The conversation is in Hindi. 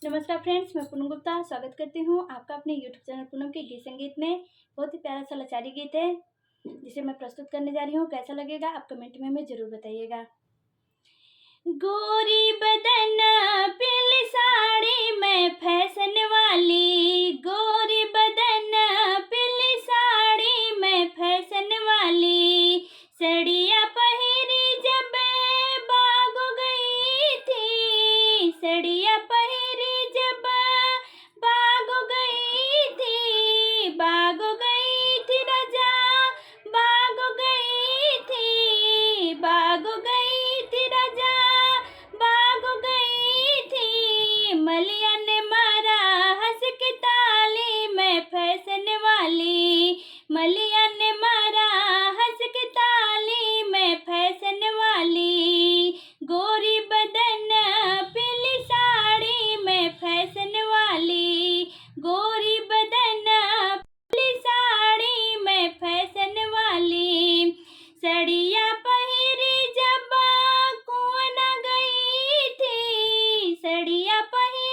नमस्कार फ्रेंड्स, मैं पूनम गुप्ता स्वागत करती हूँ आपका अपने यूट्यूब चैनल पूनम के गीत संगीत में। बहुत ही प्यारा सा लाचारी गीत है जिसे मैं प्रस्तुत करने जा रही हूँ। कैसा लगेगा आप कमेंट में हमें ज़रूर बताइएगा। गोरी बदन पीली साड़ी में फैशन वाली, गोरी बदन पीली साड़ी में फैशन वाली, सड़िया पहिरी जब बाग गई थी, सड़िया पहिरी जब बाग गई थी, बाग गई थी राजा, बाग गई थी, बाग गई थी राजा, बाग गई थी, मलिया ने मारा हंस के ताली में फैशन वाली, मलिया ने मारा हंस के ताली में फैशन वाली, गोरी बदन पीली साड़ी में फैशन वाली, गोरी बदन पीली साड़ी में फैशन वाली, सड़िया पहिरी जब कुआं गई थी, सड़िया पहिरी